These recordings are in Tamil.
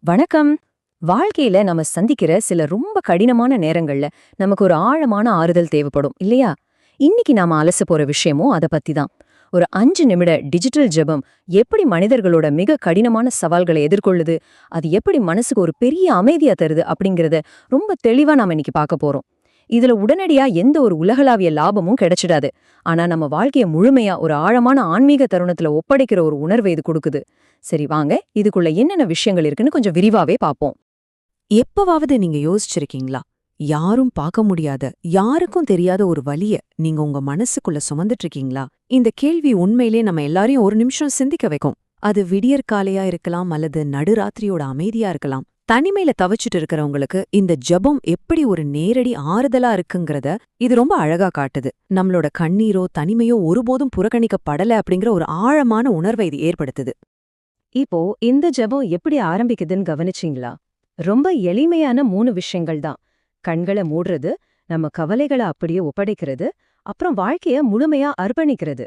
வணக்கம். வாழ்க்கையில நம்ம சந்திக்கிற சில ரொம்ப கடினமான நேரங்கள்ல நமக்கு ஒரு ஆழமான ஆறுதல் தேவைப்படும் இல்லையா? இன்னைக்கு நாம அலச போற விஷயமும் அத பத்தி தான். ஒரு 5 நிமிட டிஜிட்டல் ஜெபம் எப்படி மனிதர்களோட மிக கடினமான சவால்களை எதிர்கொள்ளுது, அது எப்படி மனசுக்கு ஒரு பெரிய அமைதியா தருது அப்படிங்கறத ரொம்ப தெளிவா நாம இன்னைக்கு பார்க்க போறோம். இதுல உடனடியா எந்த ஒரு உலகளாவிய லாபமும் கிடைச்சிடாது. ஆனா நம்ம வாழ்க்கைய முழுமையா ஒரு ஆழமான ஆன்மீக தருணத்துல ஒப்படைக்கிற ஒரு உணர்வை இது கொடுக்குது. சரி வாங்க, இதுக்குள்ள என்னென்ன விஷயங்கள் இருக்குன்னு கொஞ்சம் விரிவாவே பார்ப்போம். எப்பவாவது நீங்க யோசிச்சிருக்கீங்களா? யாரும் பார்க்க முடியாத, யாருக்கும் தெரியாத ஒரு வலிய நீங்க உங்க மனசுக்குள்ள சுமந்துட்டு இருக்கீங்களா? இந்த கேள்வி உண்மையிலே நம்ம எல்லாரையும் ஒரு நிமிஷம் சிந்திக்க வைக்கும். அது விடியற்காலையா இருக்கலாம் அல்லது நடுராத்திரியோட அமைதியா இருக்கலாம். தனிமையில தவிச்சிட்டு இருக்கிறவங்களுக்கு இந்த ஜெபம் எப்படி ஒரு நேரடி ஆறுதலா இருக்குங்கிறத இது ரொம்ப அழகா காட்டுது. நம்மளோட கண்ணீரோ தனிமையோ ஒருபோதும் புறக்கணிக்கப்படல அப்படிங்கிற ஒரு ஆழமான உணர்வை இது ஏற்படுத்துது. இப்போ இந்த ஜெபம் எப்படி ஆரம்பிக்குதுன்னு கவனிச்சீங்களா? ரொம்ப எளிமையான 3 விஷயங்கள் தான். கண்களை மூடுறது, நம்ம கவலைகளை அப்படியே ஒப்படைக்கிறது, அப்புறம் வாழ்க்கைய முழுமையா அர்ப்பணிக்கிறது.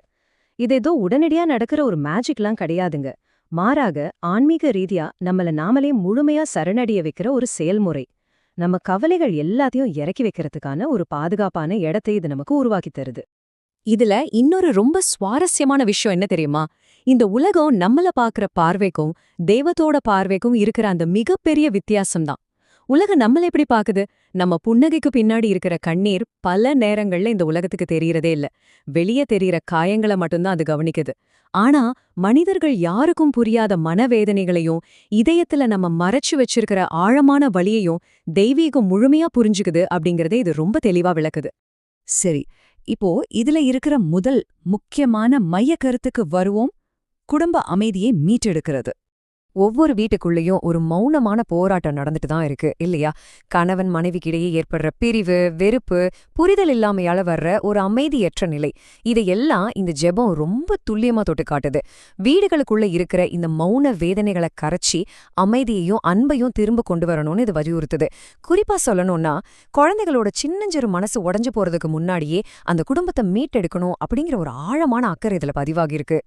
இது ஏதோ உடனடியா நடக்கிற ஒரு மேஜிக்லாம் கிடையாதுங்க. மாறாக ஆன்மீக ரீதியா நம்மள நாமளே முழுமையா சரணடைய வைக்கிற ஒரு செயல்முறை. நம்ம கவலைகள் எல்லாத்தையும் இறக்கி வைக்கிறதுக்கான ஒரு பாதுகாப்பான இடத்தை இது நமக்கு உருவாக்கி தருது. இதுல இன்னொரு ரொம்ப சுவாரஸ்யமான விஷயம் என்ன தெரியுமா? இந்த உலகம் நம்மள பாக்குற பார்வைக்கும் தெய்வத்தோட பார்வைக்கும் இருக்கிற அந்த மிகப்பெரிய வித்தியாசம்தான். உலகம் நம்மள எப்படி பாக்குது? நம்ம புன்னகைக்கு பின்னாடி இருக்கிற கண்ணீர் பல நேரங்கள்ல இந்த உலகத்துக்கு தெரியறதே இல்ல. வெளியே தெரியற காயங்களை மட்டும்தான் அது கவனிக்குது. ஆனா மனிதர்கள் யாருக்கும் புரியாத மனவேதனைகளையும் இதயத்துல நம்ம மறைச்சு வச்சிருக்கிற ஆழமான வலியையும் தெய்வீகம் முழுமையா புரிஞ்சுக்குது அப்படிங்கறதே இது ரொம்ப தெளிவா விளக்குது. சரி, இப்போ இதுல இருக்கிற முதல் முக்கியமான மைய கருத்துக்கு வருவோம். குடும்ப அமைதியை மீட்டெடுக்கிறது. ஒவ்வொரு வீட்டுக்குள்ளேயும் ஒரு மௌனமான போராட்டம் நடந்துட்டு தான் இருக்கு இல்லையா? கணவன் மனைவிக்கிடையே ஏற்படுற பிரிவு, வெறுப்பு, புரிதல் இல்லாமையால வர்ற ஒரு அமைதியற்ற நிலை. இதையெல்லாம் இந்த ஜெபம் ரொம்ப துல்லியமா தொட்டு காட்டுது. வீடுகளுக்குள்ள இருக்கிற இந்த மௌன வேதனைகளை கரைச்சி அமைதியையும் அன்பையும் திரும்ப கொண்டு வரணும்னு இது வலியுறுத்துது. குறிப்பா சொல்லணும்னா, குழந்தைகளோட சின்னஞ்சிறு மனசு உடைஞ்சு போறதுக்கு முன்னாடியே அந்த குடும்பத்தை மீட்டெடுக்கணும் அப்படிங்கிற ஒரு ஆழமான அக்கறை இதுல பதிவாகியிருக்கு.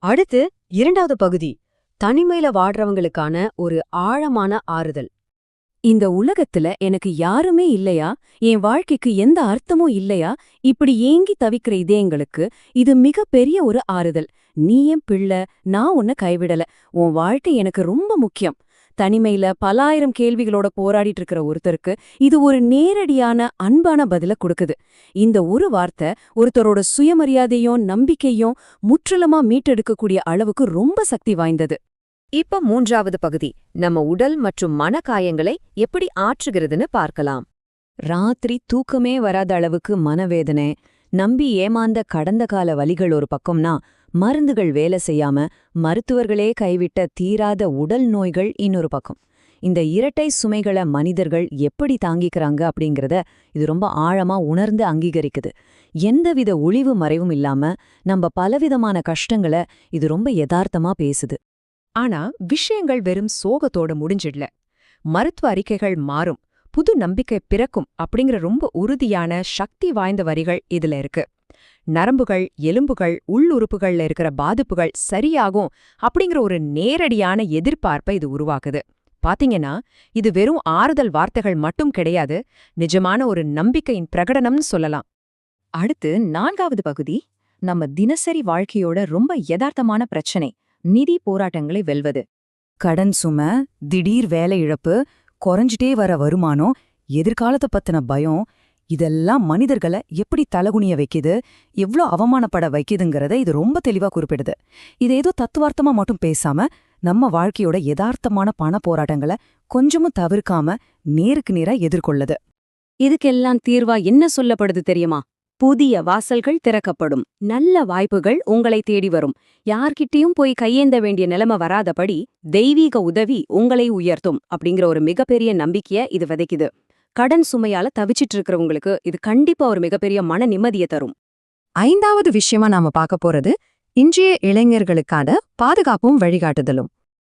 அடுத்து 2வது பகுதி, தனிமையில வாடுறவங்களுக்கான ஒரு ஆழமான ஆறுதல். இந்த உலகத்துல எனக்கு யாருமே இல்லையா, என் வாழ்க்கைக்கு எந்த அர்த்தமும் இல்லையா, இப்படி ஏங்கி தவிக்கிற இதயங்களுக்கு இது மிகப்பெரிய ஒரு ஆறுதல். நீ என் பிள்ளை, நான் உன்னை கைவிடல, உன் வாழ்க்கை எனக்கு ரொம்ப முக்கியம். தனிமையில பல ஆயிரம் கேள்விகளோட போராடிட்டு இருக்கிற ஒருத்தருக்கு இது ஒரு நேரடியான அன்பான பதில கொடுக்குது. இந்த ஒரு வார்த்தை ஒருத்தரோட சுயமரியாதையும் நம்பிக்கையும் முற்றிலுமா மீட்டெடுக்கக்கூடிய அளவுக்கு ரொம்ப சக்தி வாய்ந்தது. இப்ப 3வது பகுதி, நம்ம உடல் மற்றும் மனக்காயங்களை எப்படி ஆற்றுகிறதுன்னு பார்க்கலாம். ராத்திரி தூக்கமே வராத அளவுக்கு மனவேதனை, நம்பி ஏமாந்த கடந்த கால வலிகள் ஒரு பக்கம்னா, மருந்துகள் வேலை செய்யாம மருத்துவர்களே கைவிட்ட தீராத உடல் நோய்கள் இன்னொரு பக்கம். இந்த இரட்டை சுமைகளை மனிதர்கள் எப்படி தாங்கிக்கிறாங்க அப்படிங்கிறத இது ரொம்ப ஆழமா உணர்ந்து அங்கீகரிக்குது. எந்தவித ஒளிவு மறைவும் இல்லாம நம்ம பலவிதமான கஷ்டங்களை இது ரொம்ப யதார்த்தமா பேசுது. ஆனா விஷயங்கள் வெறும் சோகத்தோட முடிஞ்சிடல. மருத்துவ அறிக்கைகள் மாறும், புது நம்பிக்கை பிறக்கும் அப்படிங்கிற ரொம்ப உறுதியான சக்தி வாய்ந்த வரிகள் இதுல இருக்கு. நரம்புகள், எலும்புகள், உள்ளுறுப்புகள்ல இருக்கிற பாதிப்புகள் சரியாகும் அப்படிங்கிற ஒரு நேரடியான எதிர்பார்ப்பை இது உருவாக்குது. பாத்தீங்கன்னா, இது வெறும் ஆறுதல் வார்த்தைகள் மட்டும் கிடையாது, நிஜமான ஒரு நம்பிக்கையின் பிரகடனம்னு சொல்லலாம். அடுத்து 4வது பகுதி, நம்ம தினசரி வாழ்க்கையோட ரொம்ப யதார்த்தமான பிரச்சனை, நிதி போராட்டங்களை வெல்வது. கடன் சுமை, திடீர் வேலை இழப்பு, குறைஞ்சிட்டே வர வருமானம், எதிர்காலத்தை பத்தின பயம், இதெல்லாம் மனிதர்களை எப்படி தலகுனிய வைக்குது, எவ்ளோ அவமானப்பட வைக்குதுங்கிறத இது ரொம்ப தெளிவா குறிப்பிடுது. இது ஏதோ தத்துவார்த்தமா மட்டும் பேசாம நம்ம வாழ்க்கையோட யதார்த்தமான பண போராட்டங்களை கொஞ்சமும் தவிர்க்காம நேருக்கு நேரா எதிர்கொள்ளுது. இதுக்கெல்லாம் தீர்வா என்ன சொல்லப்படுது தெரியுமா? புதிய வாசல்கள் திறக்கப்படும், நல்ல வாய்ப்புகள் உங்களை தேடி வரும், யார்கிட்டயும் போய் கையேந்த வேண்டிய நிலைமை வராதபடி தெய்வீக உதவி உங்களை உயர்த்தும் அப்படிங்கிற ஒரு மிகப்பெரிய நம்பிக்கைய இது விதைக்குது. கடன் சுமையால தவிச்சிட்டு இருக்கிறவங்களுக்கு இது கண்டிப்பா ஒரு மிகப்பெரிய மன நிம்மதியை தரும். 5வது விஷயமா நாம பார்க்க போறது, இன்றைய இளைஞர்களுக்கான பாதுகாப்பும் வழிகாட்டுதலும்.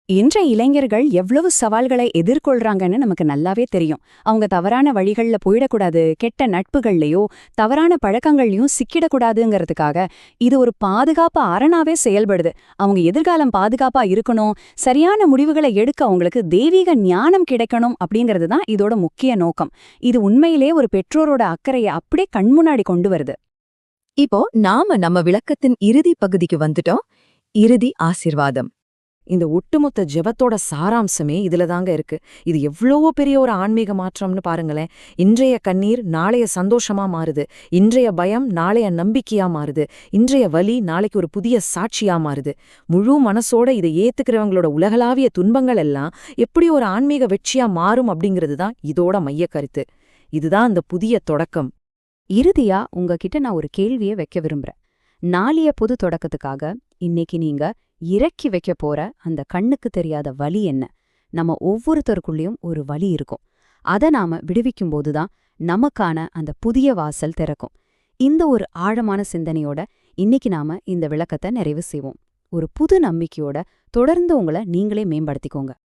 இன்றைய இளைஞர்கள் எவ்வளவு சவால்களை எதிர்கொள்றாங்கன்னு நமக்கு நல்லாவே தெரியும். அவங்க தவறான வழிகள்ல போயிடக்கூடாது, கெட்ட நட்புகள்லயோ தவறான பழக்கங்கள்லயும் சிக்கிடக்கூடாதுங்கிறதுக்காக இது ஒரு பாதுகாப்பு அரணாவே செயல்படுது. அவங்க எதிர்காலம் பாதுகாப்பா இருக்கணும், சரியான முடிவுகளை எடுக்க அவங்களுக்கு தெய்வீக ஞானம் கிடைக்கணும் அப்படிங்கிறது தான் இதோட முக்கிய நோக்கம். இது உண்மையிலே ஒரு பெற்றோரோட அக்கறையை அப்படியே கண்முன்னாடி கொண்டு வருது. இப்போ நாம நம்ம விளக்கத்தின் இறுதி பகுதிக்கு வந்துட்டோம். இறுதி ஆசீர்வாதம். இந்த ஒட்டுமொத்த ஜெபத்தோட சாராம்சமே இதுல தாங்க இருக்கு. இது எவ்வளவோ பெரிய ஒரு ஆன்மீக மாற்றம்னு பாருங்களேன். இன்றைய கண்ணீர் நாளைய சந்தோஷமா மாறுது, இன்றைய பயம் நாளைய நம்பிக்கையா மாறுது, இன்றைய வலி நாளைக்கு ஒரு புதிய சாட்சியா மாறுது. முழு மனசோட இதை ஏத்துக்கிறவங்களோட உலகளாவிய துன்பங்கள் எல்லாம் எப்படி ஒரு ஆன்மீக வெற்றியா மாறும் அப்படிங்கிறது தான் இதோட மையக் கருத்து. இதுதான் அந்த புதிய தொடக்கம். இறுதியா உங்ககிட்ட நான் ஒரு கேள்வியை வைக்க விரும்புறேன். நாளைய புது தொடக்கத்துக்காக இன்னைக்கு நீங்க இறக்கி வைக்க போற அந்த கண்ணுக்கு தெரியாத வலி என்ன? நம்ம ஒவ்வொருத்தருக்குள்ளேயும் ஒரு வலி இருக்கும். அதை நாம விடுவிக்கும்போதுதான் நமக்கான அந்த புதிய வாசல் திறக்கும். இந்த ஒரு ஆழமான சிந்தனையோட இன்னைக்கு நாம இந்த விளக்கத்தை நிறைவு செய்வோம். ஒரு புது நம்பிக்கையோட தொடர்ந்து உங்களை நீங்களே மேம்படுத்திக்கோங்க.